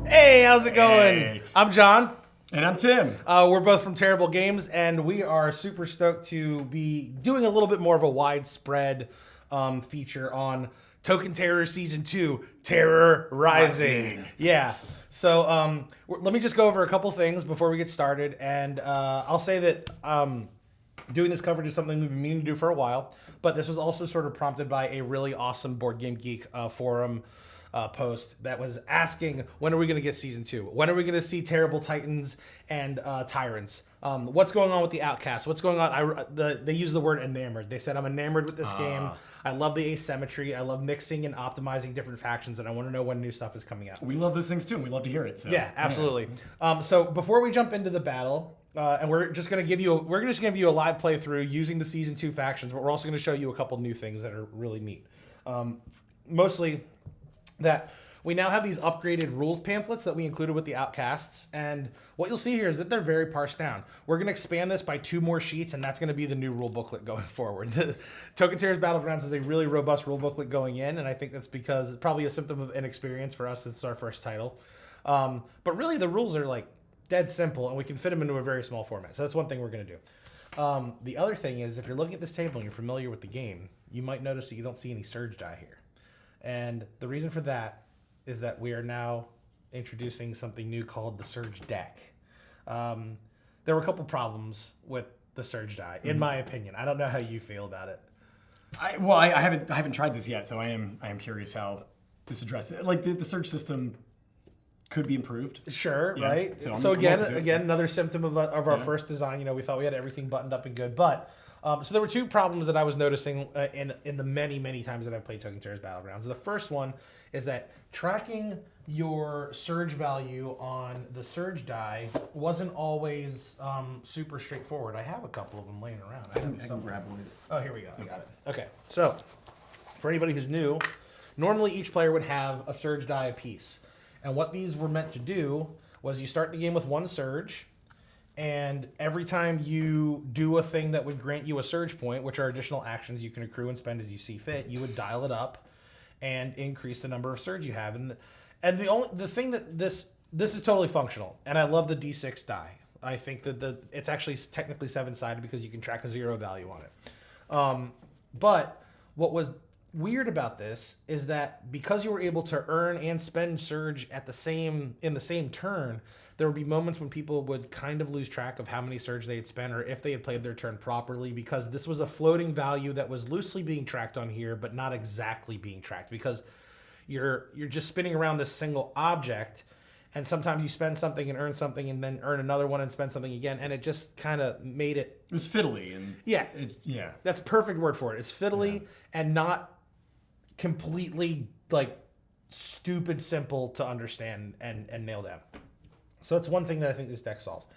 Hey, how's it going? Hey. I'm John. And I'm Tim. We're both from Terrible Games, and we are super stoked to be doing a little bit more of a widespread feature on Token Terror Season 2, Terror Rising. Yeah. So let me just go over a couple things before we get started, and I'll say that doing this coverage is something we've been meaning to do for a while, but this was also sort of prompted by a really awesome Board Game Geek forum post that was asking, when are we going to get season 2? When are we going to see Terrible Titans and Tyrants? What's going on with the Outcasts? What's going on? They use the word enamored. They said, I'm enamored with this game. I love the asymmetry. I love mixing and optimizing different factions, and I want to know when new stuff is coming out. We love those things too, and we love to hear it. So. Yeah, absolutely. So before we jump into the battle, and we're just going to give you a live playthrough using the season 2 factions, but we're also going to show you a couple new things that are really neat. Mostly that we now have these upgraded rules pamphlets that we included with the Outcasts, and what you'll see here is that they're very parsed down. We're going to expand this by 2 more sheets, and that's going to be the new rule booklet going forward. The Token Terror's Battlegrounds is a really robust rule booklet going in, and I think that's because it's probably a symptom of inexperience for us. It's our first title. But really, the rules are like dead simple, and we can fit them into a very small format. So that's one thing we're going to do. The other thing is, if you're looking at this table and you're familiar with the game, you might notice that you don't see any surge die here. And the reason for that is that we are now introducing something new called the Surge Deck. There were a couple problems with the Surge die, in my opinion. I don't know how you feel about it. I haven't tried this yet, so I am curious how this addresses it. Like the Surge system could be improved. Sure, yeah. Right? So again, another symptom of our first design. You know, we thought we had everything buttoned up and good, but so there were 2 problems that I was noticing in the many times that I've played Token Terror's Battlegrounds. The first one is that tracking your surge value on the surge die wasn't always super straightforward. I have a couple of them laying around. I can grab one. Oh, here we go. I got it. Okay, so for anybody who's new, normally each player would have a surge die apiece. And what these were meant to do was you start the game with 1 surge, and every time you do a thing that would grant you a surge point, which are additional actions you can accrue and spend as you see fit, you would dial it up and increase the number of surge you have. And the thing that this is totally functional, and I love the D6 die. I think that it's actually technically 7-sided because you can track a 0 value on it. But what was weird about this is that because you were able to earn and spend surge in the same turn, there would be moments when people would kind of lose track of how many surge they had spent or if they had played their turn properly, because this was a floating value that was loosely being tracked on here, but not exactly being tracked, because you're just spinning around this single object, and sometimes you spend something and earn something and then earn another one and spend something again, and it just kind of made it... It was fiddly. And yeah. Yeah. That's a perfect word for it. It's fiddly and not completely, like, stupid simple to understand and nail down. So that's one thing that I think this deck solves.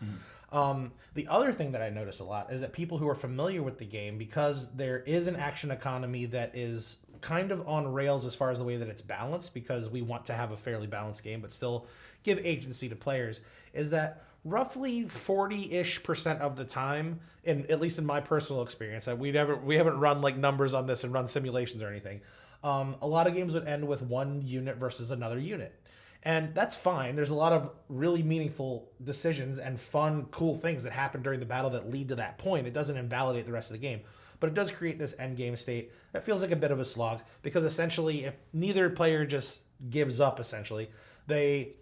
The other thing that I notice a lot is that people who are familiar with the game, because there is an action economy that is kind of on rails as far as the way that it's balanced, because we want to have a fairly balanced game but still give agency to players, is that roughly 40-ish% of the time, at least in my personal experience, we haven't run like numbers on this and run simulations or anything, a lot of games would end with 1 unit versus another unit. And that's fine. There's a lot of really meaningful decisions and fun, cool things that happen during the battle that lead to that point. It doesn't invalidate the rest of the game. But it does create this end game state that feels like a bit of a slog, because essentially if neither player just gives up, essentially, they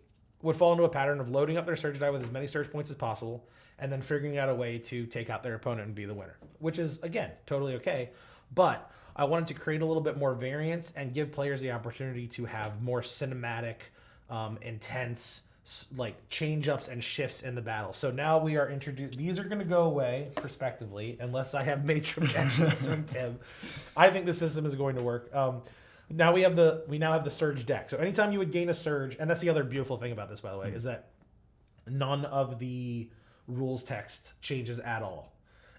would fall into a pattern of loading up their surge die with as many surge points as possible and then figuring out a way to take out their opponent and be the winner, which is, again, totally okay. But I wanted to create a little bit more variance and give players the opportunity to have more cinematic, intense, like, change-ups and shifts in the battle. So now we are introduced. These are going to go away prospectively unless I have major objections from Tim. I think the system is going to work. Now we now have the surge deck. So anytime you would gain a surge, and that's the other beautiful thing about this, by the way, is that none of the rules text changes at all.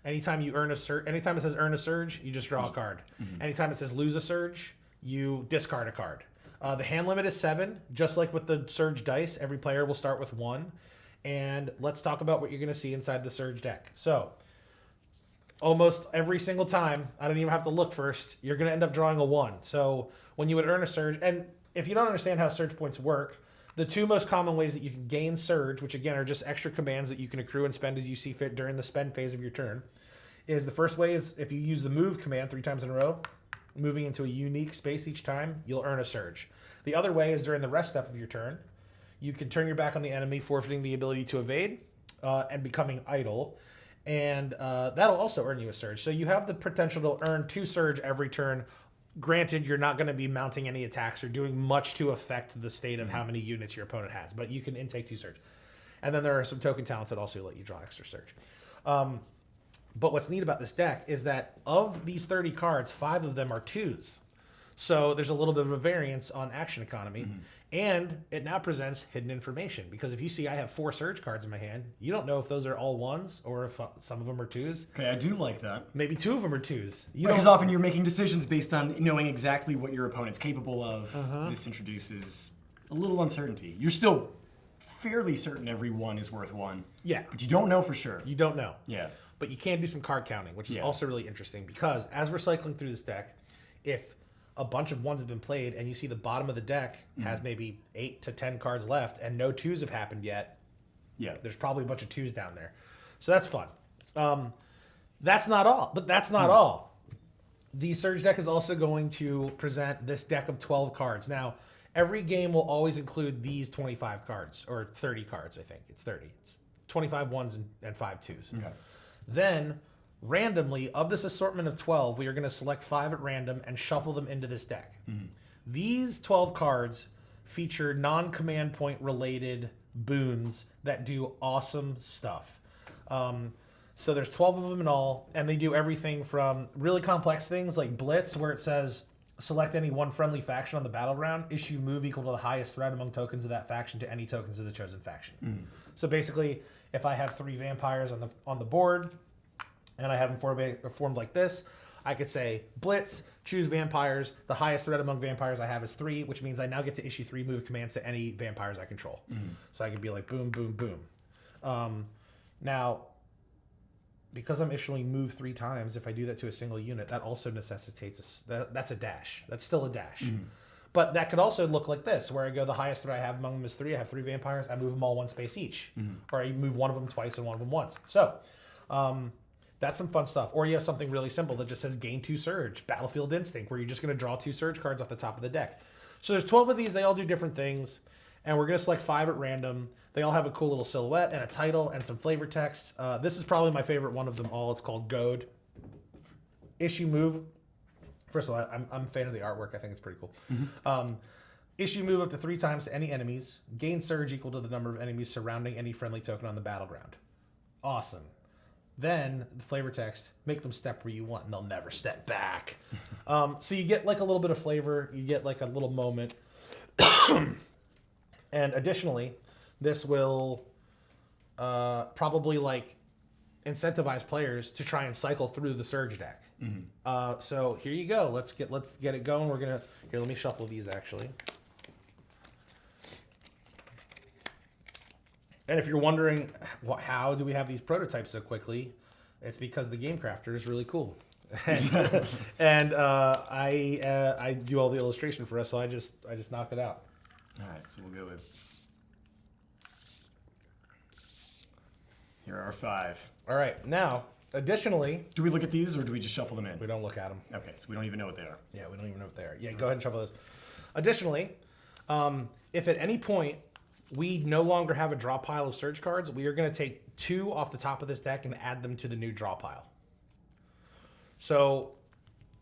Anytime you earn a surge, anytime it says earn a surge, you just draw a card. Anytime it says lose a surge, you discard a card. The hand limit is 7, just like with the Surge dice. Every player will start with 1. And let's talk about what you're going to see inside the Surge deck. So, almost every single time, I don't even have to look first, you're going to end up drawing a 1. So, when you would earn a Surge, and if you don't understand how Surge points work, The two most common ways that you can gain surge, which again are just extra commands that you can accrue and spend as you see fit during the spend phase of your turn, is the first way is if you use the move command 3 times in a row, moving into a unique space each time, you'll earn a surge. The other way is during the rest step of your turn, you can turn your back on the enemy, forfeiting the ability to evade and becoming idle. And that'll also earn you a surge. So you have the potential to earn 2 surge every turn. Granted, you're not going to be mounting any attacks or doing much to affect the state of how many units your opponent has, but you can intake 2 surge. And then there are some token talents that also let you draw extra surge. But what's neat about this deck is that of these 30 cards, 5 of them are 2s. So there's a little bit of a variance on action economy. And it now presents hidden information. Because if you see I have 4 surge cards in my hand, you don't know if those are all 1s or if some of them are 2s. Okay, I do like that. Maybe 2 of them are 2s. Because often you're making decisions based on knowing exactly what your opponent's capable of. This introduces a little uncertainty. You're still fairly certain every 1 is worth 1. Yeah. But you don't know for sure. You don't know. Yeah. But you can do some card counting, which is also really interesting. Because as we're cycling through this deck, if a bunch of 1s have been played and you see the bottom of the deck has maybe 8 to 10 cards left and no 2s have happened yet, there's probably a bunch of 2s down there. So that's fun. That's not all, but that's not all. The Surge deck is also going to present this deck of 12 cards. Now, every game will always include these 25 cards, or 30 cards, I think. It's 30. It's 25 1s and 5 2s. Okay. Then, randomly, of this assortment of 12, we are going to select 5 at random and shuffle them into this deck. These 12 cards feature non-command point related boons that do awesome stuff. So there's 12 of them in all, and they do everything from really complex things like Blitz, where it says select any one friendly faction on the battleground, issue move equal to the highest threat among tokens of that faction to any tokens of the chosen faction. So basically, if I have 3 vampires on the board, and I have them formed like this, I could say, Blitz, choose vampires. The highest threat among vampires I have is 3, which means I now get to issue 3 move commands to any vampires I control. So I could be like, boom, boom, boom. Now, because I'm issuing move 3 times, if I do that to a single unit, that also necessitates, that's a dash. That's still a dash. But that could also look like this, where I go, the highest threat I have among them is 3. I have 3 vampires. I move them all 1 space each. Or I move one of them twice and one of them once. So, that's some fun stuff. Or you have something really simple that just says gain 2 surge, Battlefield Instinct, where you're just going to draw 2 surge cards off the top of the deck. So there's 12 of these. They all do different things. And we're going to select 5 at random. They all have a cool little silhouette and a title and some flavor text. This is probably my favorite one of them all. It's called Goad. Issue move. First of all, I'm a fan of the artwork. I think it's pretty cool. Issue move up to 3 times to any enemies. Gain surge equal to the number of enemies surrounding any friendly token on the battleground. Awesome. Then the flavor text, make them step where you want and they'll never step back. So you get like a little bit of flavor. You get like a little moment. And additionally, this will probably like incentivize players to try and cycle through the Surge deck. So here you go. Let's get it going. Let me shuffle these actually. And if you're wondering how do we have these prototypes so quickly, it's because the game crafter is really cool. And I do all the illustration for us, so I just knocked it out. All right, so we'll go with. Here are 5. All right, now, additionally, Do we look at these or do we just shuffle them in? we don't look at them. Okay, so we don't even know what they are. Yeah, we don't even know what they are. Yeah, go ahead and shuffle those. Additionally, if at any point we no longer have a draw pile of Surge cards, we are going to take 2 off the top of this deck and add them to the new draw pile. So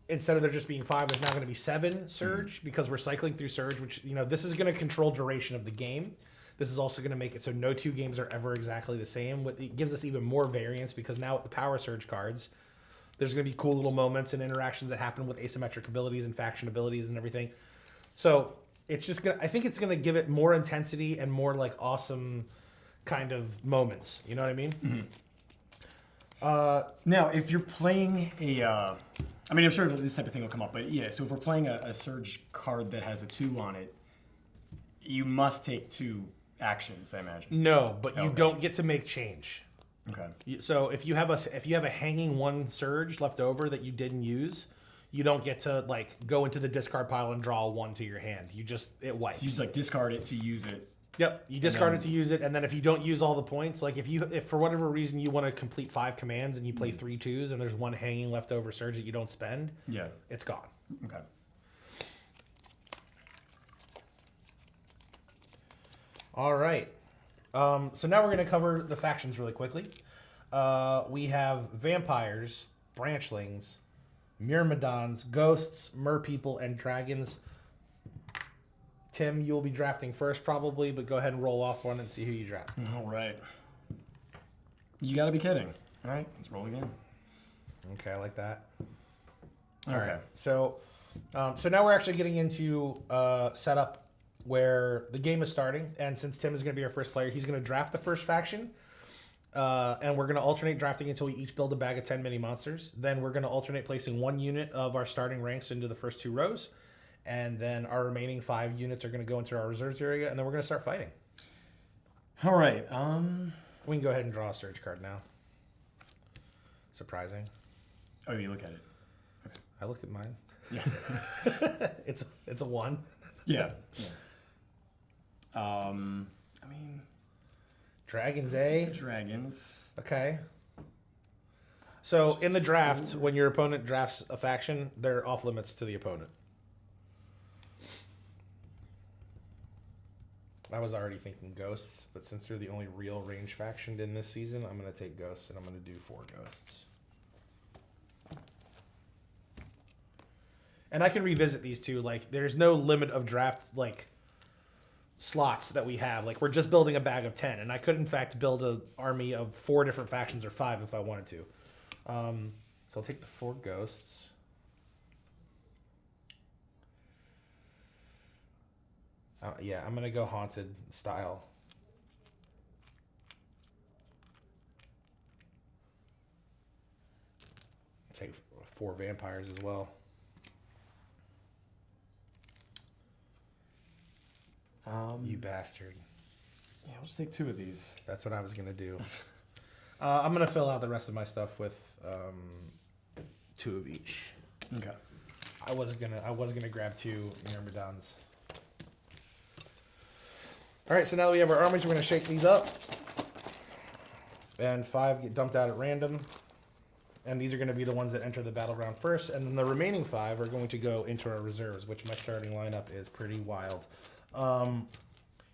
instead of there just being 5, there's now going to be 7 Surge because we're cycling through Surge, which, this is going to control duration of the game. This is also going to make it so no 2 games are ever exactly the same. It gives us even more variance because now with the Power Surge cards, there's going to be cool little moments and interactions that happen with asymmetric abilities and faction abilities and everything. So it's just I think it's going to give it more intensity and more like awesome kind of moments. You know what I mean? Now, if you're playing I'm sure this type of thing will come up, but yeah, so if we're playing a Surge card that has a 2 on it, you must take 2 actions, I imagine. No, but you don't get to make change. Okay. So if you have a hanging 1 Surge left over that you didn't use, you don't get to like go into the discard pile and draw 1 to your hand. It wipes. So you just like discard it to use it. Yep, you discard it to use it, and then if you don't use all the points, like if for whatever reason you want to complete 5 commands and you play 3 twos and there's one hanging leftover surge that you don't spend, it's gone. Okay. All right. So now we're going to cover the factions really quickly. We have vampires, branchlings, myrmidons, ghosts, merpeople, and dragons. Tim, you'll be drafting first probably, but go ahead and roll off one and see who you draft. All right. You got to be kidding. All right, let's roll again. Okay, I like that. Okay. All right. So now we're actually getting into setup where the game is starting, and since Tim is going to be our first player, he's going to draft the first faction, and we're going to alternate drafting until we each build a bag of 10 mini monsters. Then we're going to alternate placing 1 unit of our starting ranks into the first 2 rows, and then our remaining 5 units are going to go into our reserves area, and then we're going to start fighting. All right. We can go ahead and draw a surge card now. Surprising. Oh, you look at it. Okay. I looked at mine. Yeah. It's a 1. Yeah. I mean, dragons, dragons. Okay. So in the draft, when your opponent drafts a faction, they're off limits to the opponent. I was already thinking ghosts, but since they're the only real range faction in this season, I'm going to take ghosts, and I'm going to do 4 ghosts. And I can revisit these two. Like, there's no limit of draft, like, slots that we have. Like, we're just building a bag of 10, and I could, in fact, build an army of 4 different factions or 5 if I wanted to. So I'll take the 4 ghosts. Yeah, I'm going to go haunted style. Take 4 vampires as well. You bastard. Yeah, I'll just take 2 of these. That's what I was going to do. I'm going to fill out the rest of my stuff with 2 of each. Okay. I was gonna grab 2 myrmidons. All right, so now that we have our armies, we're going to shake these up. And 5 get dumped out at random. And these are going to be the ones that enter the battle round first. And then the remaining 5 are going to go into our reserves, which my starting lineup is pretty wild.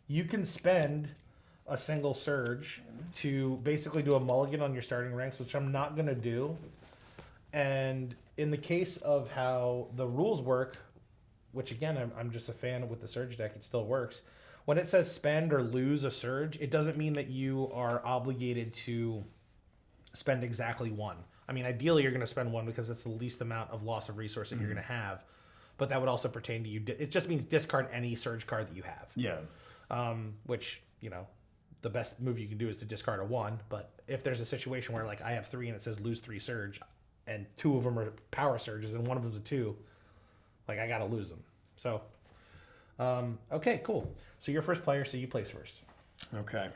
You can spend a single surge to basically do a mulligan on your starting ranks, which I'm not going to do. And in the case of how the rules work, which again, I'm just a fan with the surge deck, it still works. When it says spend or lose a surge, it doesn't mean that you are obligated to spend exactly 1. I mean, ideally, you're going to spend 1 because it's the least amount of loss of resource that you're going to have. But that would also pertain to you. It just means discard any surge card that you have. Yeah. Which, the best move you can do is to discard a 1. But if there's a situation where, like, I have 3 and it says lose 3 surge, and 2 of them are power surges and 1 of them's a 2, like, I got to lose them. So... okay, cool. So you're first player, so you place first. Okay.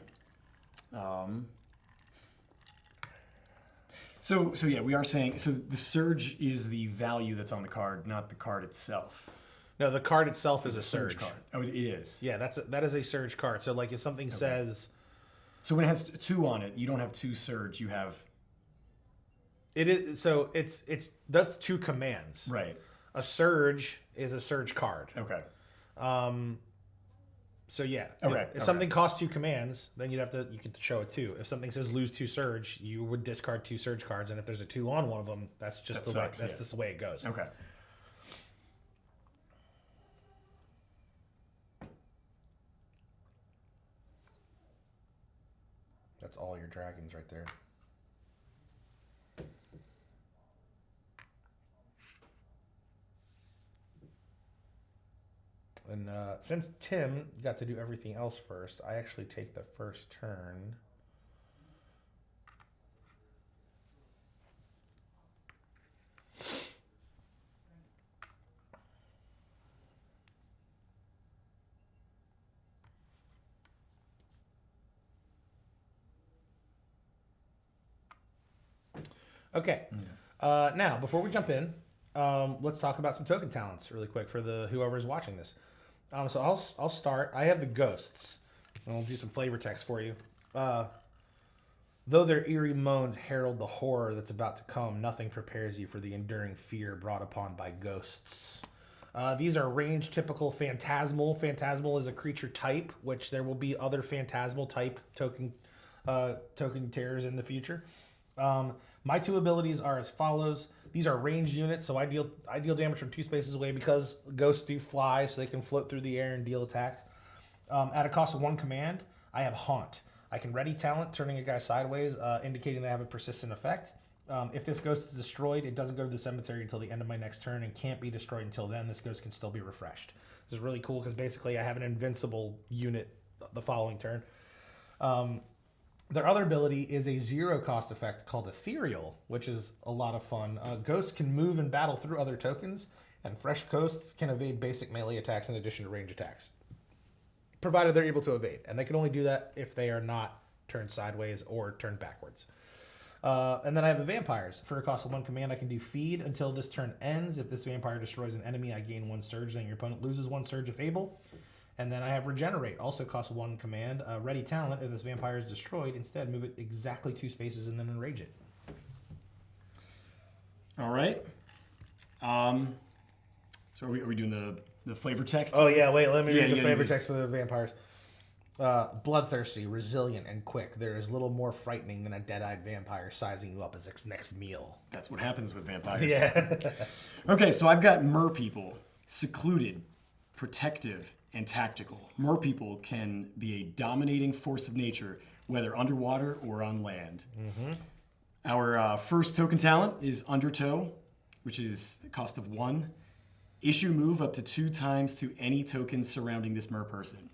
So yeah, we are saying, so the surge is the value that's on the card, not the card itself. No, the card itself is a surge card. Oh, it is. Yeah, that is a surge card. So like if something says, so when it has 2 on it, you don't have 2 surge. You have. It is so it's that's 2 commands. Right. A surge is a surge card. Okay. So yeah, okay, if something costs 2 commands, then you can show it 2. If something says lose 2 surge, you would discard 2 surge cards, and if there's a 2 on one of them, that's just just the way it goes. Okay. That's all your dragons right there. And since Tim got to do everything else first, I actually take the first turn. Okay. Now, before we jump in, let's talk about some token talents really quick for whoever's watching this. So I'll start. I have the ghosts. I'll do some flavor text for you. Though their eerie moans herald the horror that's about to come, nothing prepares you for the enduring fear brought upon by ghosts. These are range typical phantasmal. Phantasmal is a creature type, which there will be other phantasmal type token terrors in the future. My 2 abilities are as follows. These are ranged units, so I deal damage from 2 spaces away because ghosts do fly, so they can float through the air and deal attacks. At a cost of 1 command, I have Haunt. I can ready talent, turning a guy sideways, indicating they have a persistent effect. If this ghost is destroyed, it doesn't go to the cemetery until the end of my next turn and can't be destroyed until then. This ghost can still be refreshed. This is really cool because basically I have an invincible unit the following turn. Their other ability is a 0 cost effect called Ethereal, which is a lot of fun. Ghosts can move and battle through other tokens, and fresh ghosts can evade basic melee attacks in addition to range attacks, provided they're able to evade. And they can only do that if they are not turned sideways or turned backwards. And then I have the vampires. For a cost of 1 command, I can do Feed until this turn ends. If this vampire destroys an enemy, I gain 1 surge, then your opponent loses 1 surge if able. And then I have Regenerate, also costs 1 command. Ready talent, if this vampire is destroyed, instead move it exactly 2 spaces and then enrage it. All right. So are we doing the flavor text? Oh, yeah, wait, let me read the flavor text for the vampires. Bloodthirsty, resilient, and quick. There is little more frightening than a dead-eyed vampire sizing you up as its next meal. That's what happens with vampires. Yeah. Okay, so I've got merpeople. Secluded, protective, and tactical. Merpeople can be a dominating force of nature, whether underwater or on land. Mm-hmm. Our first token talent is Undertow, which is a cost of 1. Issue move up to 2 times to any token surrounding this mer person.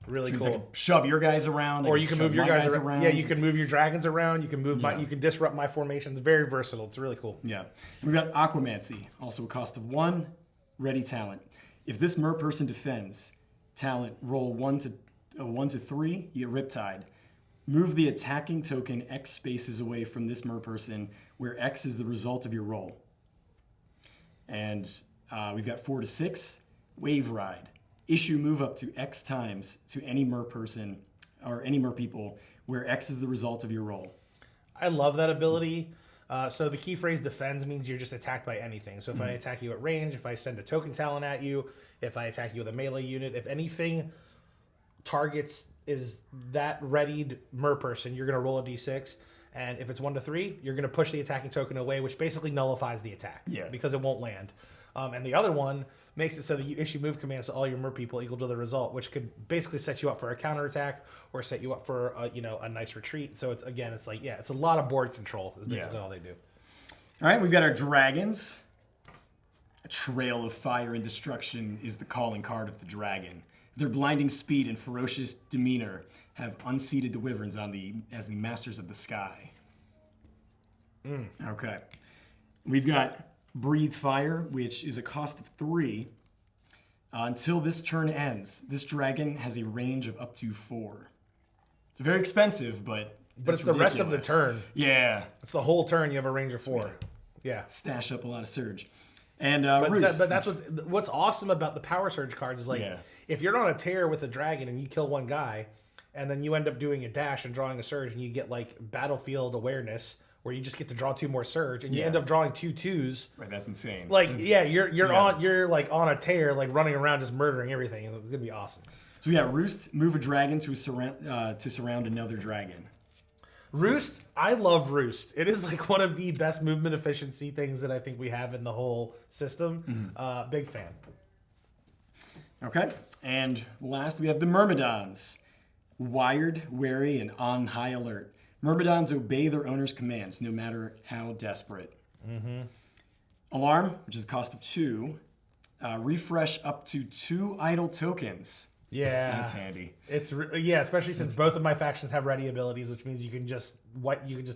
Really so cool. I can shove your guys around, or you can move your guys around. Yeah, you can move your dragons around. You can move you can disrupt my formations. Very versatile. It's really cool. Yeah. And we've got Aquamancy, also a cost of 1. Ready talent. If this mer person defends, talent roll 1 to 3. You get Riptide. Move the attacking token X spaces away from this mer person, where X is the result of your roll. And we've got 4 to 6. Wave Ride. Issue move up to X times to any mer person or any mer people, where X is the result of your roll. I love that ability. So the key phrase defends means you're just attacked by anything. So if I attack you at range, if I send a token talent at you, if I attack you with a melee unit, if anything targets is that readied mer person, you're going to roll a d6. And if it's 1 to 3, you're going to push the attacking token away, which basically nullifies the attack because it won't land. And the other one makes it so that you issue move commands to all your mer people equal to the result, which could basically set you up for a counterattack or set you up for a nice retreat. So it's it's a lot of board control is basically all they do. All right, we've got our dragons. A trail of fire and destruction is the calling card of the dragon. Their blinding speed and ferocious demeanor have unseated the wyverns as the masters of the sky. Okay. We've got Breathe Fire, which is a cost of 3. Until this turn ends, this dragon has a range of up to 4. It's very expensive, but it's the rest of the turn. Yeah. It's the whole turn you have a range of 4. Yeah. Stash up a lot of surge. And Roost. But that's what's awesome about the Power Surge cards is if you're on a tear with a dragon and you kill one guy, and then you end up doing a dash and drawing a surge, and you get Battlefield Awareness, where you just get to draw 2 more surge, and you end up drawing 2 2s. Right, that's insane. You're on a tear, running around just murdering everything. It's gonna be awesome. So we got Roost, move a dragon to surround another dragon. Roost, I love Roost. It is one of the best movement efficiency things that I think we have in the whole system. Big fan. Okay, and last we have the Myrmidons. Wired, wary, and on high alert. Myrmidons obey their owner's commands, no matter how desperate. Alarm, which is a cost of 2. Refresh up to 2 idle tokens. Yeah, that's handy. It's especially since both of my factions have ready abilities, which means you can just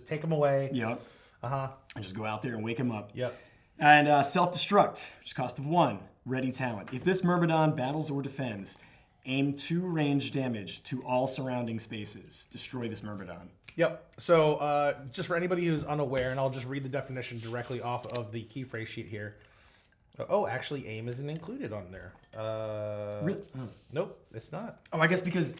take them away. Yep. And just go out there and wake them up. Yep. And self-destruct, which is cost of 1. Ready talent. If this Myrmidon battles or defends, aim 2 range damage to all surrounding spaces. Destroy this Myrmidon. Yep. So just for anybody who's unaware, and I'll just read the definition directly off of the key phrase sheet here. Oh, actually, aim isn't included on there. Really? Oh. Nope, it's not. Oh, I guess because...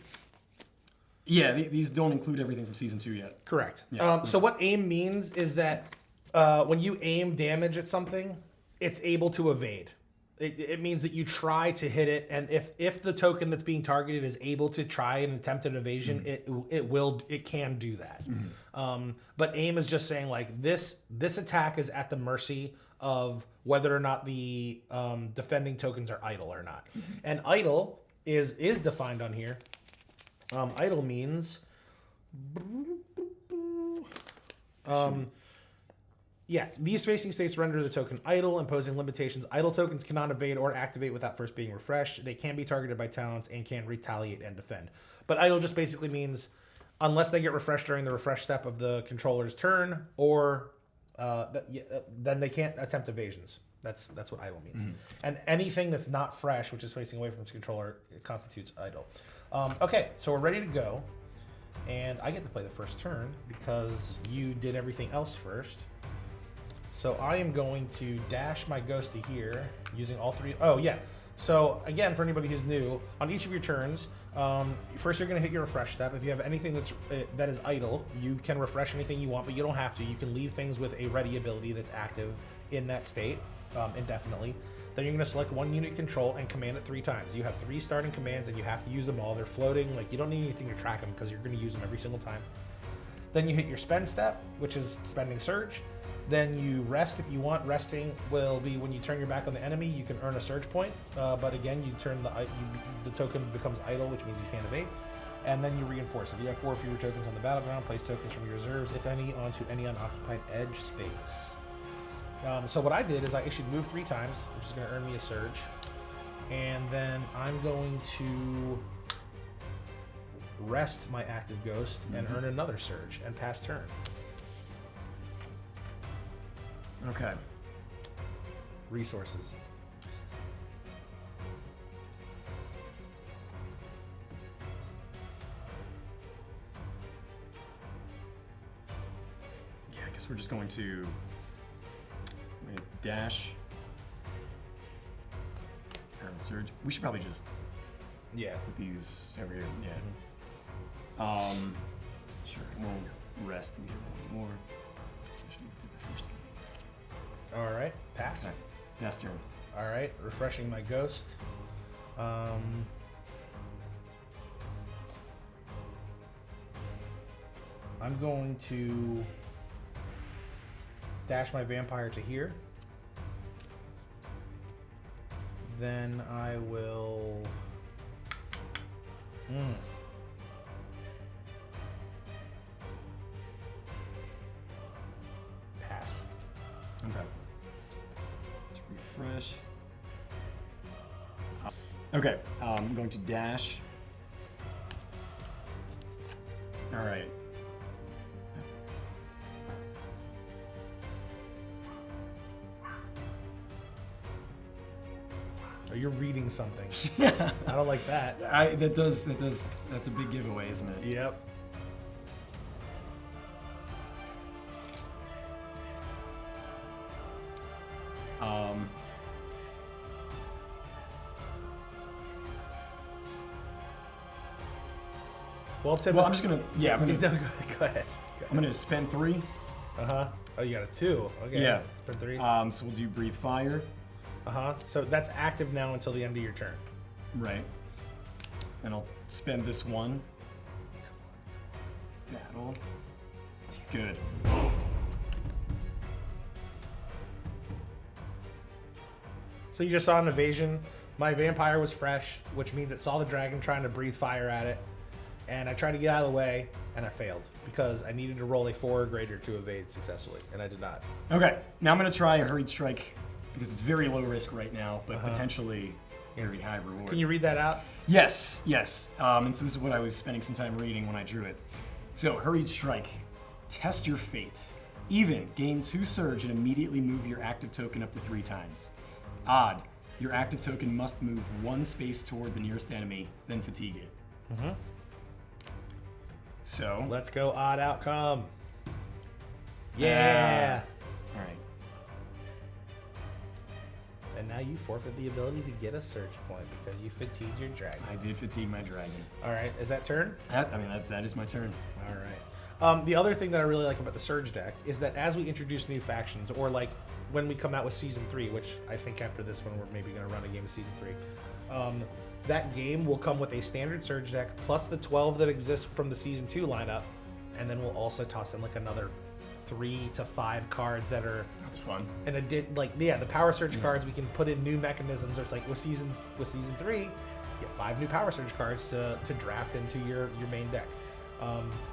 Yeah, these don't include everything from Season 2 yet. Correct. Yeah. So what aim means is that when you aim damage at something, it's able to evade. It means that you try to hit it, and if the token that's being targeted is able to try and attempt an evasion, it can do that. But aim is just saying like this attack is at the mercy of whether or not the defending tokens are idle or not. And idle is defined on here. Idle means these facing states render the token idle, imposing limitations. Idle tokens cannot evade or activate without first being refreshed. They can be targeted by talents and can retaliate and defend. But idle just basically means unless they get refreshed during the refresh step of the controller's turn, or then they can't attempt evasions. That's what idle means. And anything that's not fresh, which is facing away from its controller, it constitutes idle. Okay, so we're ready to go. And I get to play the first turn because you did everything else first. So I am going to dash my ghost to here using all three. Oh, yeah. So again, for anybody who's new, on each of your turns, first you're going to hit your refresh step. If you have anything that is idle, you can refresh anything you want, but you don't have to. You can leave things with a ready ability that's active in that state indefinitely. Then you're going to select one unit control and command it 3 times. You have 3 starting commands and you have to use them all. They're floating. Like, you don't need anything to track them because you're going to use them every single time. Then you hit your spend step, which is spending surge. Then you rest if you want. Resting will be when you turn your back on the enemy. You can earn a surge point, but again, you turn the token becomes idle, which means you can't evade. And then you reinforce. If you have 4 or fewer tokens on the battleground, place tokens from your reserves, if any, onto any unoccupied edge space. So what I did is I issued move 3 times, which is going to earn me a surge, and then I'm going to rest my active ghost and earn another surge and pass turn. Okay. Resources. Yeah, I guess we're just going to dash. Earn surge. We should probably just put these over here. Yeah. Sure. We'll rest and get one more. I should have did the first one. All right, pass. Okay. Pass turn. All right, refreshing my ghost. I'm going to dash my vampire to here. Then I will... Pass. Okay. Let's refresh. Okay, I'm going to dash. All right. Oh, you're reading something. Yeah. I don't like that. That's a big giveaway, isn't it? Yep. Well, Tim, I'm just gonna. Yeah, go ahead. I'm gonna spend 3. Oh, you got a 2. Okay. Yeah. Spend 3. So we'll do breathe fire. So that's active now until the end of your turn. Right. And I'll spend this 1. Battle. Good. So you just saw an evasion. My vampire was fresh, which means it saw the dragon trying to breathe fire at it. And I tried to get out of the way, and I failed because I needed to roll a 4 or greater to evade successfully, and I did not. Okay, now I'm going to try a hurried strike because it's very low risk right now, but potentially very high reward. Can you read that out? Yes. And so this is what I was spending some time reading when I drew it. So, hurried strike. Test your fate. Even, gain 2 surge and immediately move your active token up to 3 times. Odd, your active token must move 1 space toward the nearest enemy, then fatigue it. So let's go odd outcome. Yeah. All right. And now you forfeit the ability to get a surge point because you fatigued your dragon. I did fatigue my dragon. All right, is that turn? That is my turn. All right. The other thing that I really like about the Surge deck is that as we introduce new factions, or like when we come out with Season 3, which I think after this one we're maybe going to run a game of Season 3, that game will come with a standard Surge deck plus the 12 that exists from the Season 2 lineup, and then we'll also toss in like another 3 to 5 cards that are... That's fun. And the Power Surge cards, we can put in new mechanisms. Or it's like with Season 3, you get 5 new Power Surge cards to draft into your main deck.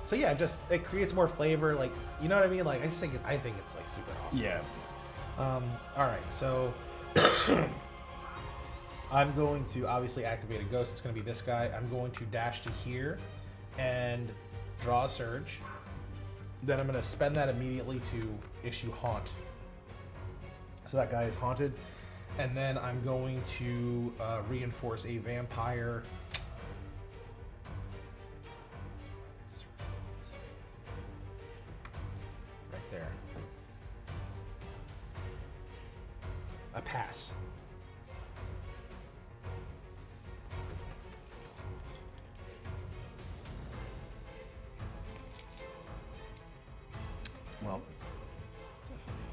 So yeah, just it creates more flavor. Like, you know what I mean? Like, I think it's like super awesome. Yeah. All right, so I'm going to obviously activate a ghost. It's going to be this guy. I'm going to dash to here and draw a surge. Then I'm going to spend that immediately to issue haunt. So that guy is haunted. And then I'm going to reinforce a vampire. Right there. A pass. Well, definitely.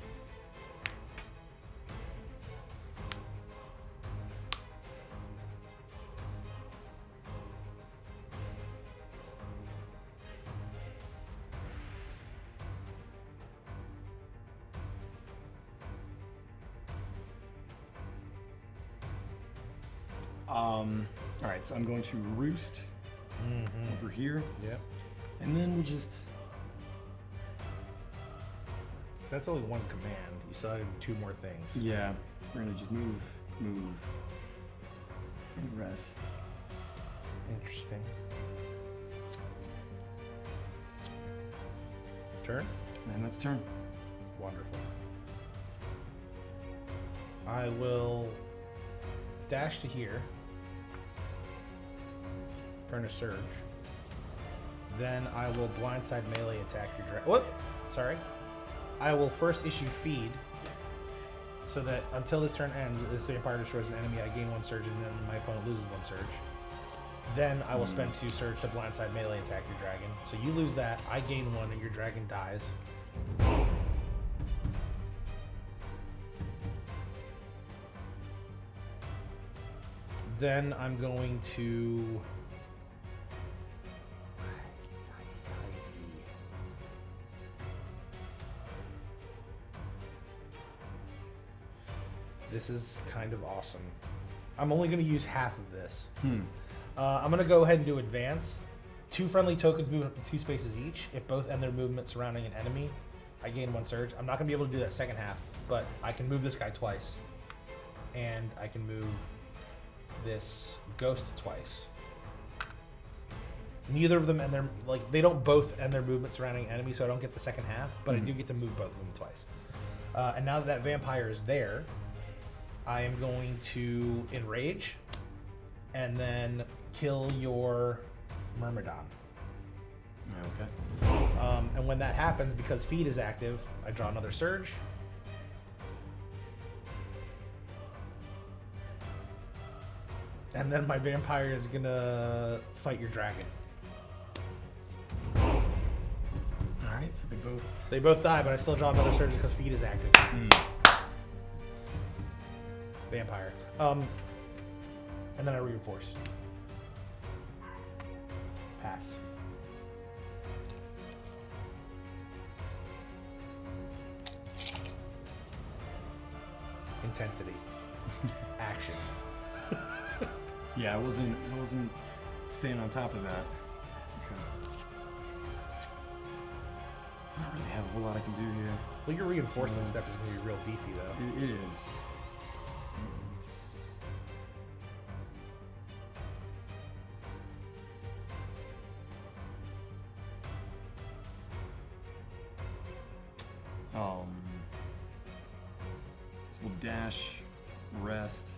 All right, so I'm going to roost over here. Yep. And then we'll just... So that's only one command. You still have 2 more things. Yeah, so we're gonna just move, and rest. Interesting. Turn? And that's turn. Wonderful. I will dash to here. Burn a surge. Then I will blindside melee attack your dragon. Whoop! Sorry. I will first issue feed, so that until this turn ends, this vampire destroys an enemy, I gain 1 surge, and then my opponent loses 1 surge. Then I will spend 2 surge to blindside melee attack your dragon. So you lose that, I gain 1, and your dragon dies. Then I'm going to... This is kind of awesome. I'm only going to use half of this. I'm going to go ahead and do advance. 2 friendly tokens move up to 2 spaces each. If both end their movement surrounding an enemy, I gain 1 surge. I'm not going to be able to do that second half, but I can move this guy twice. And I can move this ghost twice. Neither of them end their... Like, they don't both end their movement surrounding an enemy, so I don't get the second half, but I do get to move both of them twice. And now that vampire is there, I am going to enrage and then kill your Myrmidon. Okay. And when that happens, because feed is active, I draw another surge. And then my vampire is gonna fight your dragon. Alright, so they both die, but I still draw another surge because feed is active. Vampire. And then I reinforce. Pass. Intensity. Action. Yeah, I wasn't staying on top of that. Okay. I don't really have a whole lot I can do here. Well, your reinforcement step is going to be real beefy, though. It is. So we'll dash, rest.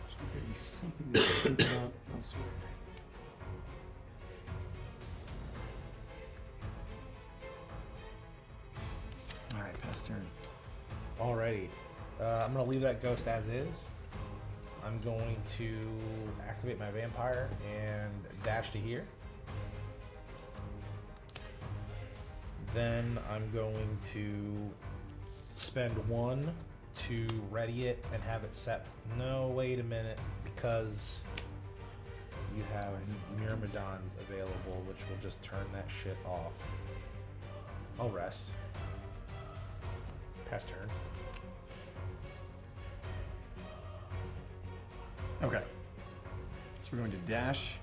Should there be something that swear. All right, pass turn. Alrighty. I'm going to leave that ghost as is. I'm going to activate my vampire and dash to here. Then I'm going to spend 1 to ready it and have it set. No, wait a minute, because you have Myrmidons available, which will just turn that shit off. I'll rest. Pass turn. Okay. So we're going to dash.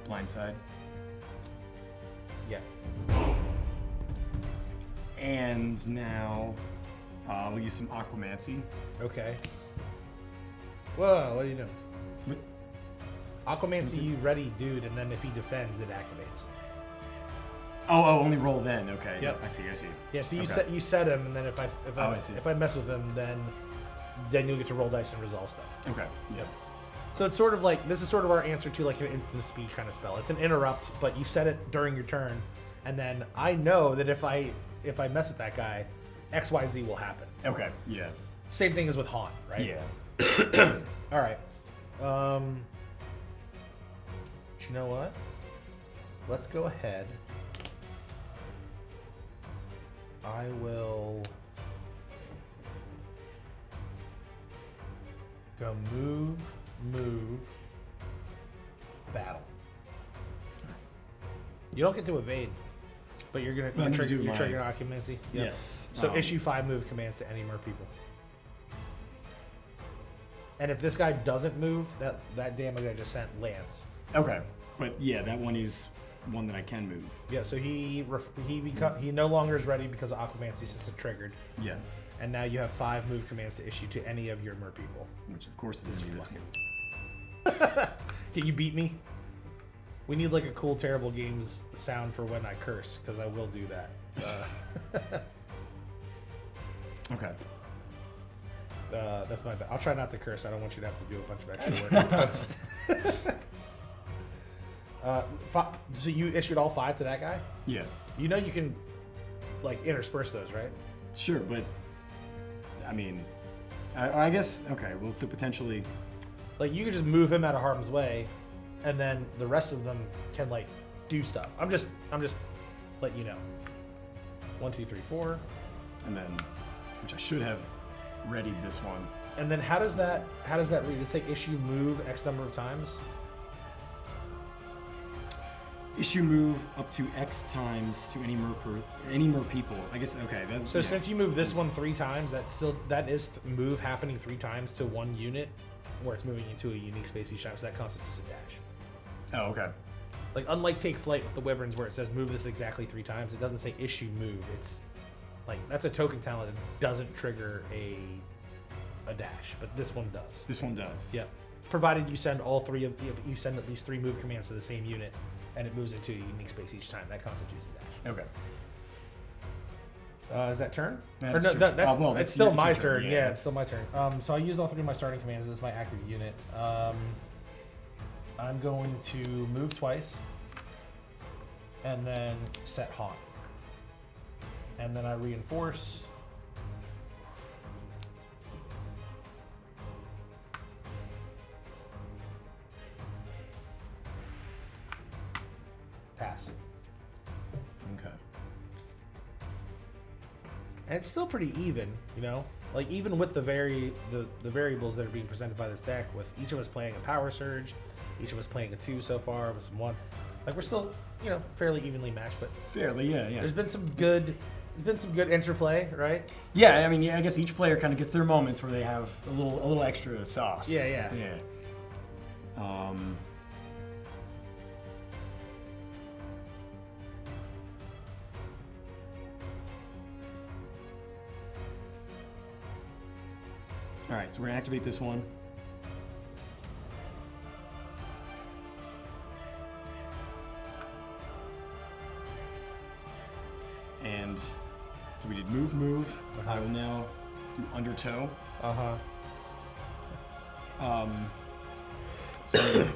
Blindside. Yeah. And now we'll use some Aquamancy. Okay. Whoa, what are you doing? What? Aquamancy, you ready, dude, and then if he defends, it activates. Oh, only roll then. Okay. Yep. I see. Yeah, so Okay. you set him, and then if I see. I mess with him, then you'll get to roll dice and resolve stuff. Okay. Yep. So it's sort of like, this is sort of our answer to like an instant speed kind of spell. It's an interrupt, but you set it during your turn, and then I know that if I mess with that guy, XYZ will happen. Okay. Yeah. Same thing as with Haunt, right? Yeah. All right. But you know what? Let's go ahead. I will go move, battle. You don't get to evade, but you're Well, I'm gonna do you're my- triggering occupancy. Yep. Yes. So issue 5 move commands to any mer people. And if this guy doesn't move, that damage I just sent lands. Okay. But yeah, that one is one that I can move. Yeah, so he no longer is ready because of Aquamancy since it triggered. Yeah. And now you have 5 move commands to issue to any of your mer people. Which of course is gonna be this one. Can you beat me? We need like a cool Terrible Games sound for when I curse, because I will do that. Okay. That's my bad. I'll try not to curse. I don't want you to have to do a bunch of extra work in post. So you issued all 5 to that guy? Yeah. You know you can like intersperse those, right? Sure, but I mean, I guess okay. Well, so potentially, Like you can just move him out of harm's way, and then the rest of them can like do stuff. I'm just letting you know. 1, 2, 3, 4. and then, which I should have readied this one. And then how does that read? Does it say issue move X number of times? Issue move up to X times to any mer people. I guess okay. So since you move this one 3 times, that is move happening 3 times to one unit, where it's moving into a unique space each time. So that constitutes a dash. Oh, okay. Like unlike Take Flight with the Wyverns, where it says move this exactly 3 times, it doesn't say issue move. It's like that's a token talent that doesn't trigger a dash, but this one does. This one does. Yep. Provided you send you send at least 3 move commands to the same unit, and it moves into a unique space each time. That constitutes a dash. Okay. Is that turn? That Or is no, turn. that's Well, it's still it's your my turn, turn. yeah. Yeah, it's still my turn. So I used all 3 of my starting commands. This is my active unit. I'm going to move twice, and then set Haunt, and then I reinforce. Pass. Okay. And it's still pretty even, you know? Like even with the variables that are being presented by this deck, with each of us playing a power surge, each of us playing a 2 so far, with some 1s. Like we're still, you know, fairly evenly matched, but Fairly, yeah. there's been some good interplay, right? Yeah, I mean, yeah, I guess each player kind of gets their moments where they have a little extra sauce. Yeah. All right, so we're gonna activate this one. And so we did move. I will now do undertow. Uh-huh. So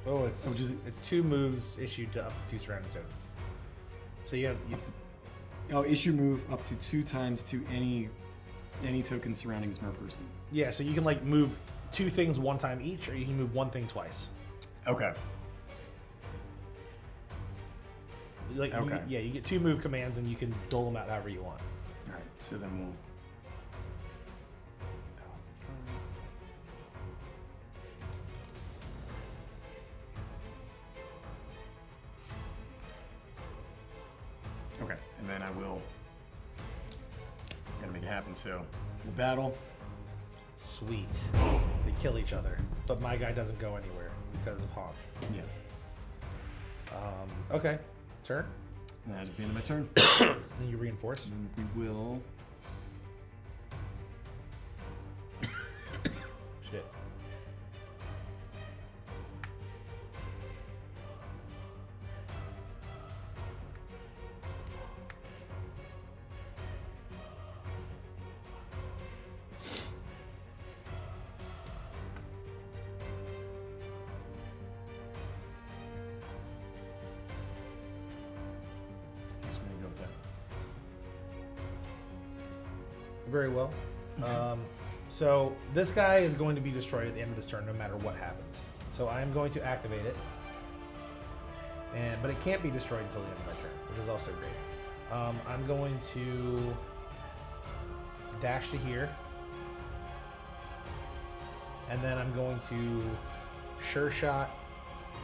Oh, it's 2 moves issued to up to 2 surrounding tokens. So you have issue move up to 2 times to any token surrounding this mer person. yeah. So you can like move 2 things 1 time each, or you can move 1 thing twice. Okay. Like Okay. you get 2 move commands, and you can dole them out however you want. All right. So then we'll. Okay, and then I will. I'm gonna make it happen. So we'll battle. Sweet. They kill each other, but my guy doesn't go anywhere because of Haunt. Yeah. Okay. Turn. And that is the end of my turn. Then you reinforce. And we will. Shit. Guess we're gonna go with that. Very well. So this guy is going to be destroyed at the end of this turn, no matter what happens. So I am going to activate it, but it can't be destroyed until the end of my turn, which is also great. I'm going to dash to here, and then I'm going to sure shot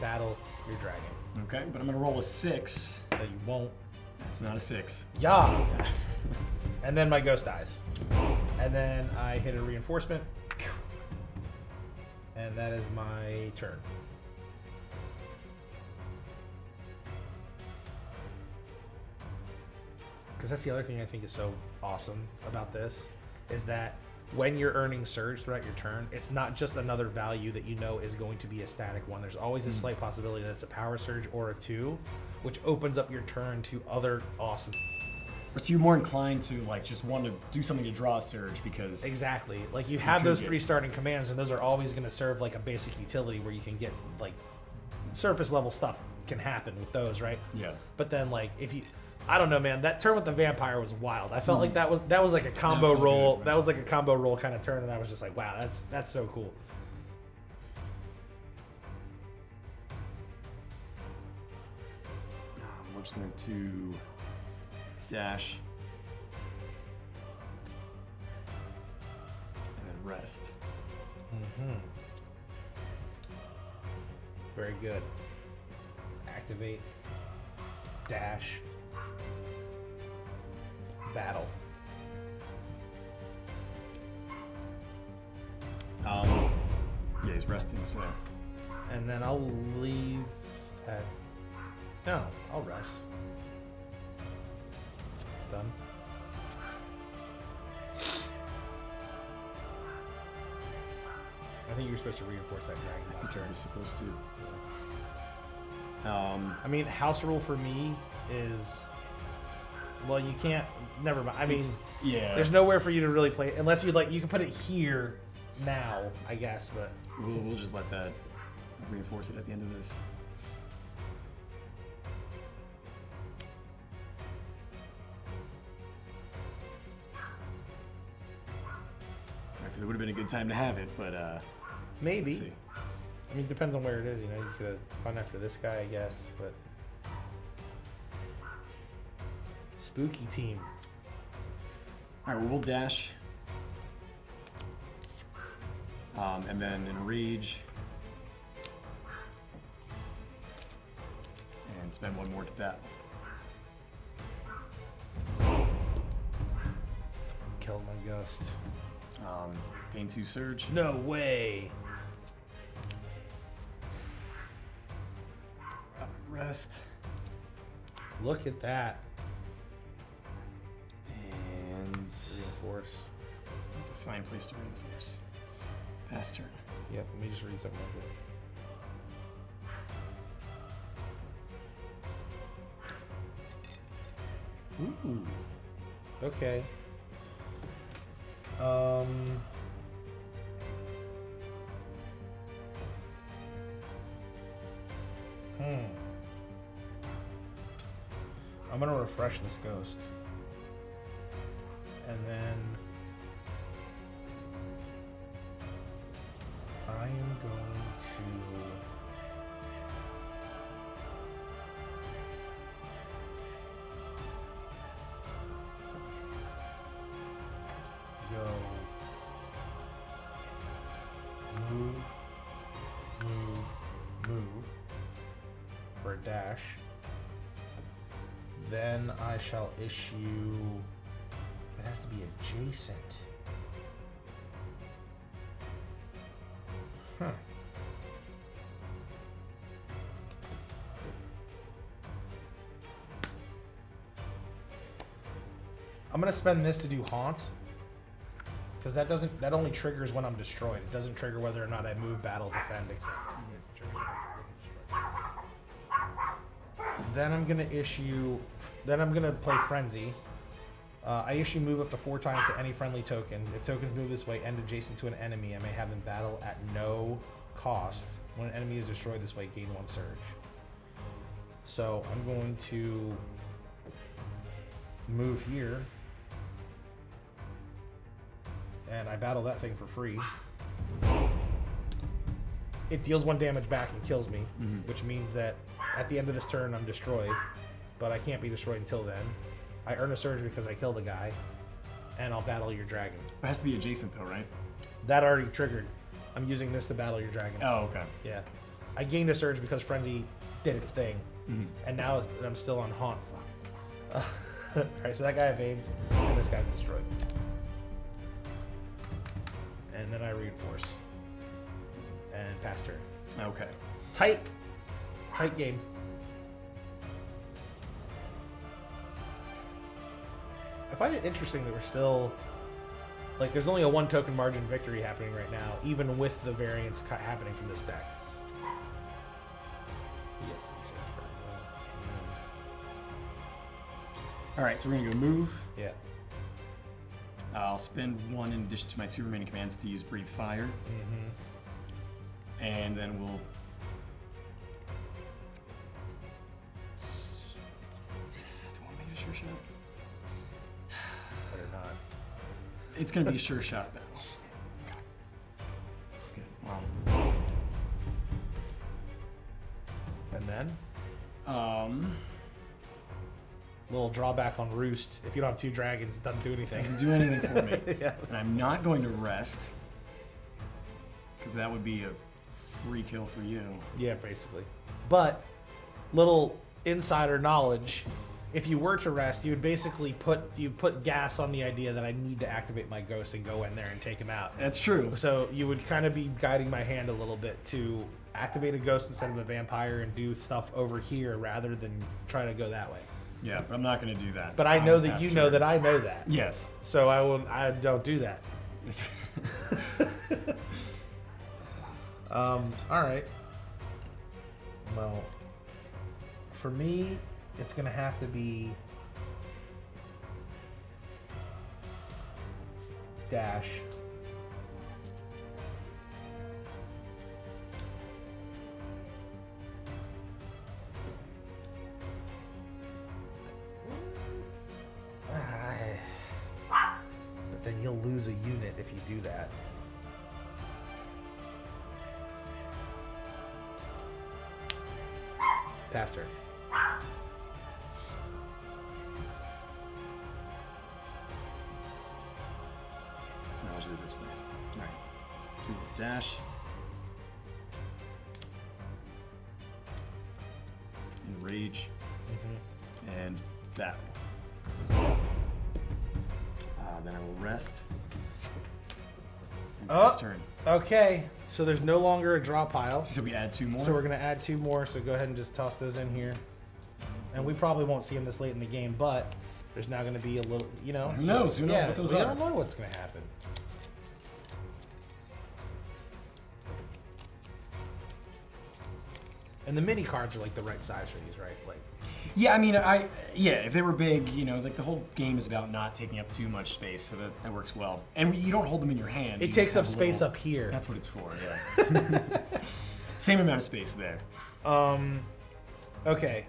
battle your dragon. Okay, but I'm gonna roll a 6. That you won't. That's not a 6. Yeah. And then my ghost dies. And then I hit a reinforcement. And that is my turn. Because that's the other thing I think is so awesome about this, is that when you're earning surge throughout your turn, it's not just another value that you know is going to be a static one. There's always a slight possibility that it's a power surge or a 2, which opens up your turn to other awesome. So you're more inclined to like just want to do something to draw a surge because Exactly. Like you have those 3 starting commands, and those are always going to serve like a basic utility where you can get like surface level stuff can happen with those, right? Yeah. But then like if you, I don't know, man, that turn with the vampire was wild. I felt like that was like a combo felt roll. good, That was like a combo roll kind of turn, and I was just like, wow, that's so cool. We're just going to dash and then rest. Very good. Activate. Dash. Battle. Yeah, he's resting, so. And then I'll leave at... No, I'll rest. Done. I think you're supposed to reinforce that dragon I last think turn. you're supposed to. I mean, house rule for me is... Well, you can't... Never mind. I mean, yeah. there's nowhere for you to really play... Unless you like, you can put it here now, I guess, but... We'll just let that reinforce it at the end of this. Because it would have been a good time to have it, but Maybe. let's see. I mean, it depends on where it is, you know. You could have gone after this guy, I guess, but... Spooky team. All right, well, we'll dash. And then enrage. And spend 1 more to battle. Killed my ghost. Gain 2 surge. No way. Rest. Look at that. And Reinforce. that's a fine place to reinforce. Pass turn. Yep, let me just read something real quick. Ooh. Okay. I'm gonna refresh this ghost. And then I am going to go move for a dash. Then I shall issue. It has to be adjacent. Huh. I'm gonna spend this to do haunt. Because that only triggers when I'm destroyed. It doesn't trigger whether or not I move, battle, defend, etc. It triggers when I'm destroyed. Then I'm gonna issue. Then I'm gonna play Frenzy. I issue move up to 4 times to any friendly tokens. If tokens move this way and adjacent to an enemy, I may have them battle at no cost. When an enemy is destroyed this way, gain 1 surge. So I'm going to move here. And I battle that thing for free. It deals 1 damage back and kills me, which means that at the end of this turn I'm destroyed, but I can't be destroyed until then. I earn a surge because I killed a guy, and I'll battle your dragon. It has to be adjacent though, right? That already triggered. I'm using this to battle your dragon. Oh, okay. Yeah. I gained a surge because Frenzy did its thing, and now that I'm still on haunt. Alright, so that guy evades, and this guy's destroyed. And then I reinforce. And pass turn. Okay. Tight game. I find it interesting that we're still, like, there's only a 1 token margin victory happening right now, even with the variance happening from this deck. All right, so we're gonna go move. Yeah. I'll spend 1 in addition to my 2 remaining commands to use Breathe Fire. And then we'll... Do I want to make it a sure shot? Better not. It's going to be a sure shot battle. Okay. Well. And then? Little drawback on Roost. If you don't have 2 dragons, it doesn't do anything. Doesn't do anything for me. Yeah. And I'm not going to rest, because that would be a free kill for you. Yeah, basically. But, little insider knowledge, if you were to rest, you would basically put gas on the idea that I need to activate my ghost and go in there and take him out. That's true. So you would kind of be guiding my hand a little bit to activate a ghost instead of a vampire and do stuff over here rather than try to go that way. Yeah, but I'm not going to do that. But I know that you know that I know that. Yes. So I don't do that. All right. Well, for me, it's gonna have to be dash. But then you'll lose a unit if you do that. Pass turn. I'll just do it this way. All right. So we'll dash. Enrage. And battle. Then I will rest. And pass turn. Okay. So there's no longer a draw pile. So we add 2 more? So we're going to add 2 more. So go ahead and just toss those in here. And we probably won't see them this late in the game, but there's now going to be a little, you know. Who knows? Who knows what those we are? don't know what's going to happen. And the mini cards are like the right size for these, right? Like Yeah, I mean, if they were big, like the whole game is about not taking up too much space, so that works well. And you don't hold them in your hand. It takes up space up here. That's what it's for, yeah. Same amount of space there. Okay.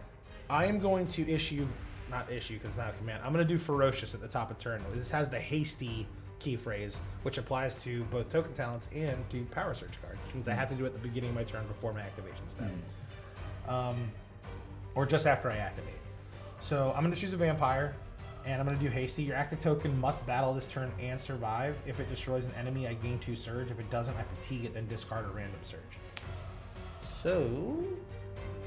I am going to not issue because it's not a command. I'm going to do Ferocious at the top of turn. This has the hasty key phrase, which applies to both token talents and to power surge cards, which means I have to do it at the beginning of my turn before my activation step. Or just after I activate. So I'm going to choose a vampire, and I'm going to do hasty. Your active token must battle this turn and survive. If it destroys an enemy, I gain 2 surge. If it doesn't, I fatigue it, then discard a random surge. So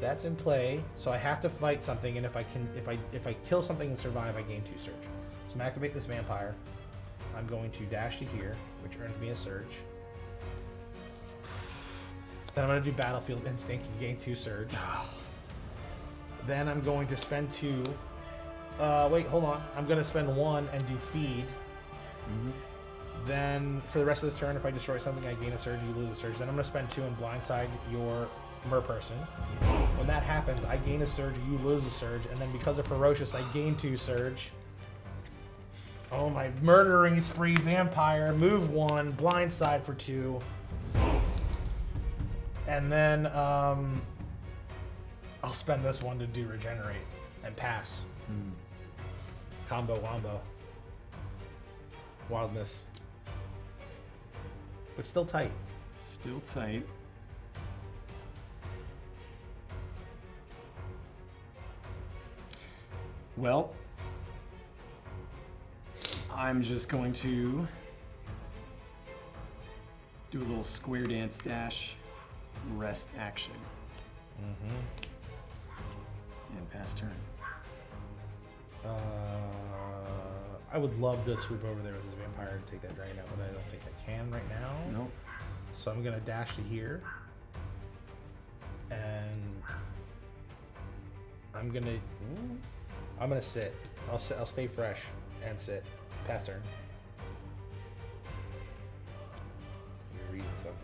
that's in play. So I have to fight something, and if I kill something and survive, I gain 2 surge. So I'm going to activate this vampire. I'm going to dash to here, which earns me a surge. Then I'm going to do Battlefield Instinct and gain 2 surge. Then I'm going to spend 2. Wait, hold on. I'm going to spend 1 and do Feed. Then for the rest of this turn, if I destroy something, I gain a surge, you lose a surge. Then I'm going to spend 2 and blindside your mer person. When that happens, I gain a surge, you lose a surge, and then because of Ferocious, I gain 2 surge. Oh, my murdering spree vampire. Move 1, blindside for 2. And then I'll spend this 1 to do regenerate and pass. Combo wombo. Wildness. But still tight. Still tight. Well, I'm just going to do a little square dance dash rest action. And pass turn. I would love to swoop over there with this vampire and take that dragon out, but I don't think I can right now. Nope. So I'm gonna dash to here, and I'm gonna sit. I'll stay fresh and sit. Pass turn. You're reading something.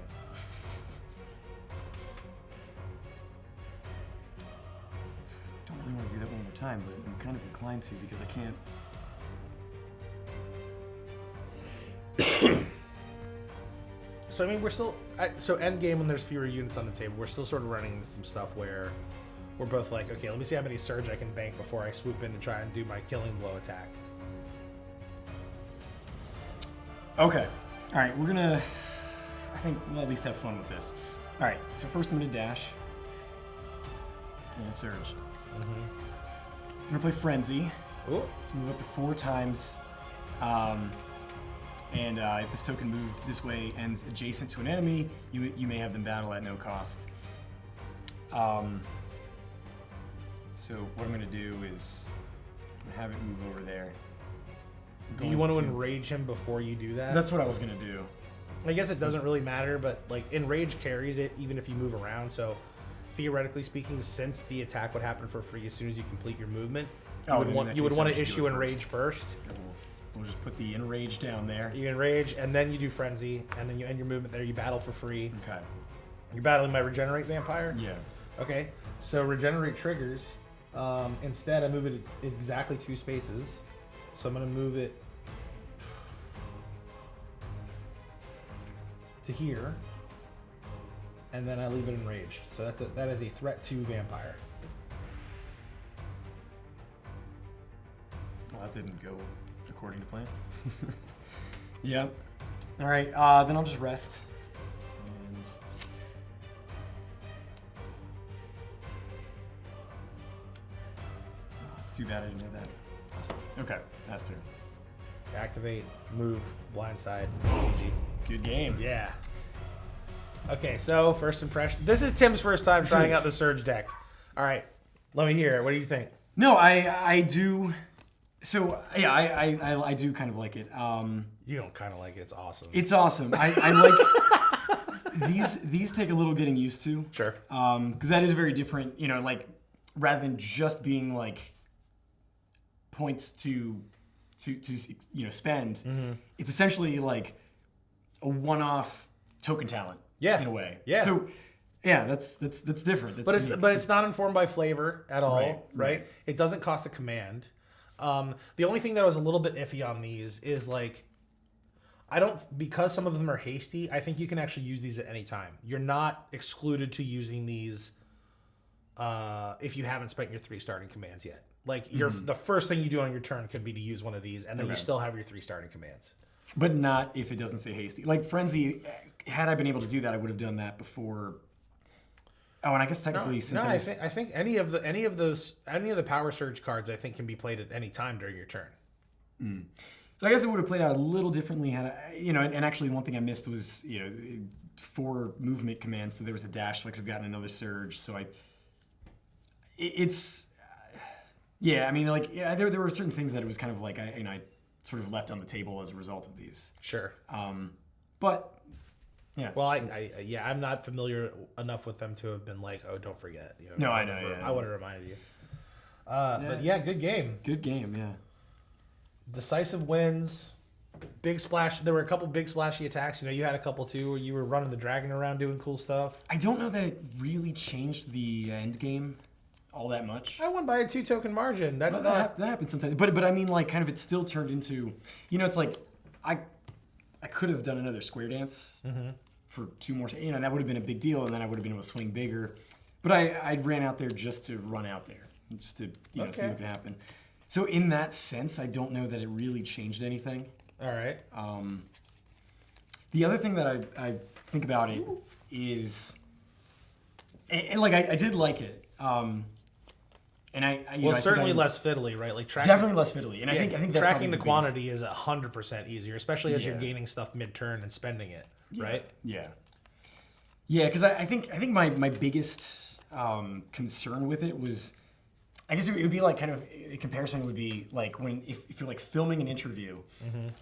Don't really want to do that one more time, but I'm kind of inclined to because I can't. So I mean, we're still so end game when there's fewer units on the table. We're still sort of running into some stuff where we're both like, okay, let me see how many surge I can bank before I swoop in to try and do my killing blow attack. Okay. All right, we're gonna. I think we'll at least have fun with this. All right. So first, I'm gonna dash and a surge. I'm gonna play Frenzy. Ooh. So move up to 4 times. And if this token moved this way ends adjacent to an enemy, you may have them battle at no cost. So what I'm going to do is I'm gonna have it move over there. Do you want to enrage him before you do that? That's what I was going to do. I guess it doesn't really matter, but like enrage carries it even if you move around. So theoretically speaking, since the attack would happen for free as soon as you complete your movement, you would want to issue enrage first. We'll just put the enrage down there. You enrage, and then you do frenzy, and then you end your movement there. You battle for free. Okay. You're battling my regenerate vampire? Yeah. Okay. So regenerate triggers. Instead, I move it exactly 2 spaces. So I'm going to move it to here, and then I leave it enraged. So that is a threat to vampire. Well, that didn't go according to plan. Yep. All right, then I'll just rest. And it's too bad I didn't have that. Awesome. Okay, that's turn. Activate, move, blindside, GG. Good game. Yeah. Okay, so first impression. This is Tim's first time trying out the Surge deck. All right, let me hear it. What do you think? No, I do. So yeah, I do kind of like it. You don't kind of like it. It's awesome. It's awesome. I like these take a little getting used to. Sure. Because that is very different. You know, like rather than just being like points to spend. Mm-hmm. It's essentially like a one-off token talent. Yeah. In a way. Yeah. So Yeah, that's different. That's But it's not informed by flavor at all, Right. It doesn't cost a command. The only thing that was a little bit iffy on these is like, because some of them are hasty, I think you can actually use these at any time. You're not excluded to using these if you haven't spent your 3 starting commands yet. Like the first thing you do on your turn could be to use one of these, and then you still have your 3 starting commands. But not if it doesn't say hasty. Like Frenzy, had I been able to do that, I would have done that before. Oh, and I guess technically I think any of the power surge cards I think can be played at any time during your turn. So I guess it would have played out a little differently had and actually one thing I missed was 4 movement commands, so there was a dash, so I could have gotten another surge. So there were certain things that it was kind of like I sort of left on the table as a result of these. Sure. But yeah. Well, I'm not familiar enough with them to have been like, oh, don't forget. No, I know. I would have reminded you. But yeah, good game. Good game. Yeah. Decisive wins. Big splash. There were a couple big splashy attacks. You had a couple too where you were running the dragon around doing cool stuff. I don't know that it really changed the end game all that much. I won by a 2-token margin. That happens sometimes. But I mean, like, kind of, it still turned into, it's like I could have done another square dance for 2 more. That would have been a big deal, and then I would have been able to swing bigger. But I ran out there just to run out there, just to see what could happen. So in that sense, I don't know that it really changed anything. All right. The other thing that I think about it is, and like I did like it. And I certainly less fiddly, right? Like definitely less fiddly, and I think that's tracking the biggest. quantity is 100% easier, especially as you're gaining stuff mid-turn and spending it, right? Yeah, because I think my biggest concern with it was, I guess it would be like kind of a comparison would be like if you're like filming an interview,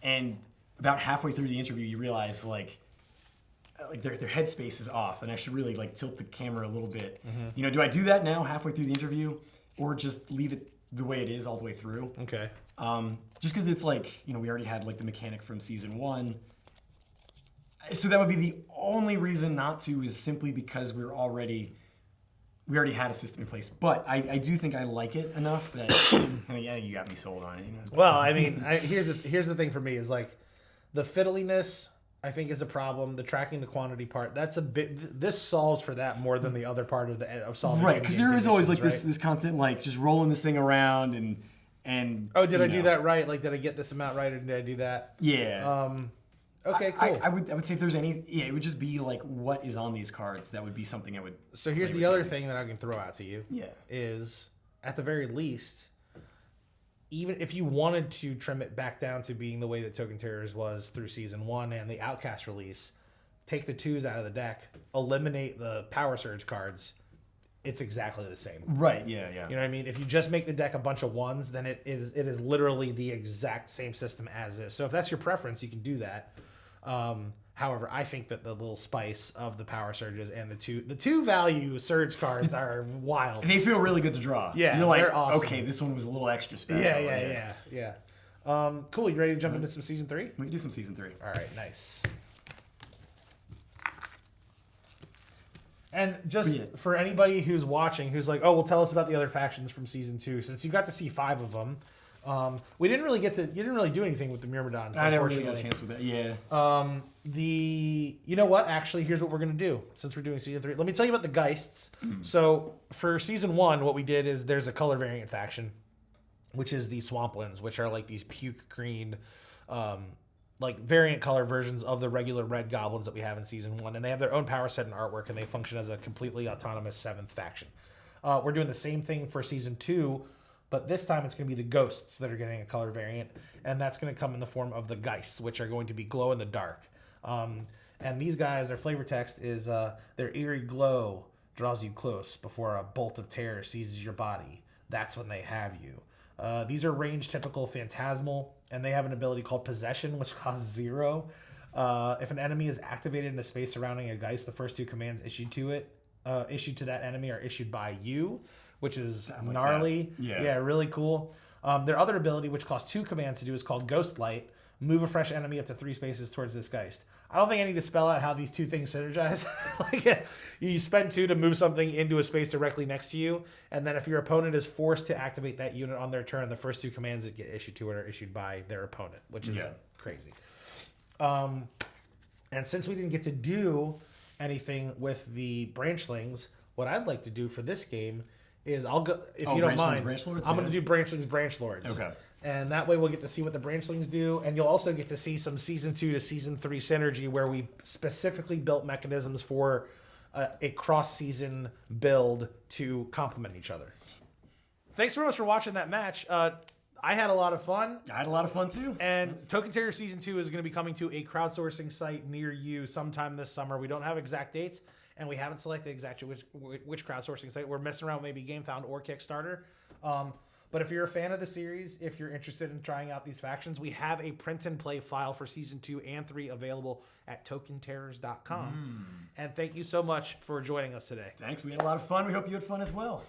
and about halfway through the interview you realize like their headspace is off, and I should really like tilt the camera a little bit. Do I do that now halfway through the interview, or just leave it the way it is all the way through? Okay. Just because it's like we already had like the mechanic from season 1, so that would be the only reason not to, is simply because we already had a system in place. But I do think I like it enough that you got me sold on it. Well, I mean, here's the thing for me is like the fiddliness, I think, is a problem. The tracking the quantity part, that's a bit. This solves for that more than the other part of solving. Right, because there is always like this constant like just rolling this thing around and. Oh, did I do that right? Like, did I get this amount right, or did I do that? Yeah. Okay, cool. I would say if there's any, it would just be like what is on these cards. That would be something I would. So here's the other thing that I can throw out to you. Yeah. Is at the very least, even if you wanted to trim it back down to being the way that Token Terrors was through season 1 and the Outcast release, take the 2s out of the deck, eliminate the Power Surge cards, it's exactly the same. Right, yeah. You know what I mean? If you just make the deck a bunch of 1s, then it is literally the exact same system as is. So if that's your preference, you can do that. However, I think that the little spice of the Power Surges and the two value Surge cards are wild. They feel really good to draw. Yeah, you're like, they're awesome. Okay, this one was a little extra special. Yeah. Cool. You ready to jump into some season 3? We can do some season 3. All right, nice. And just for anybody who's watching, who's like, oh, well, tell us about the other factions from season 2, since you got to see 5 of them. You didn't really do anything with the Myrmidons. I never really got a chance with that. Yeah. You know what? Actually, here's what we're gonna do since we're doing season 3. Let me tell you about the Geists. So for season 1, what we did is there's a color variant faction, which is the Swamplands, which are like these puke green, like variant color versions of the regular red goblins that we have in season 1, and they have their own power set and artwork, and they function as a completely autonomous 7th faction. We're doing the same thing for season 2. But this time it's going to be the Ghosts that are getting a color variant, and that's going to come in the form of the Geists, which are going to be glow in the dark. And these guys, their flavor text is their eerie glow draws you close before a bolt of terror seizes your body. That's when they have you. These are range typical phantasmal, and they have an ability called Possession, which costs 0. If an enemy is activated in a space surrounding a Geist, the first 2 commands issued to that enemy are issued by you, which is gnarly. Yeah, really cool. Their other ability, which costs 2 commands to do, is called Ghost Light. move a fresh enemy up to 3 spaces towards this Geist. I don't think I need to spell out how these two things synergize. Like, you spend 2 to move something into a space directly next to you, and then if your opponent is forced to activate that unit on their turn, the first 2 commands that get issued to it are issued by their opponent, which is crazy. And since we didn't get to do anything with the branchlings, what I'd like to do for this game is I'll go, if you don't mind, I'm going to do branchlings, branch lords. Okay. And that way we'll get to see what the branchlings do, and you'll also get to see some Season 2 to Season 3 synergy where we specifically built mechanisms for a cross-season build to complement each other. Thanks very much for watching that match. I had a lot of fun. I had a lot of fun too. And Token Terror Season 2 is going to be coming to a crowdsourcing site near you sometime this summer. We don't have exact dates, and we haven't selected exactly which crowdsourcing site. We're messing around with maybe GameFound or Kickstarter. But if you're a fan of the series, if you're interested in trying out these factions, we have a print and play file for Season 2 and 3 available at tokenterrors.com. And thank you so much for joining us today. Thanks. We had a lot of fun. We hope you had fun as well.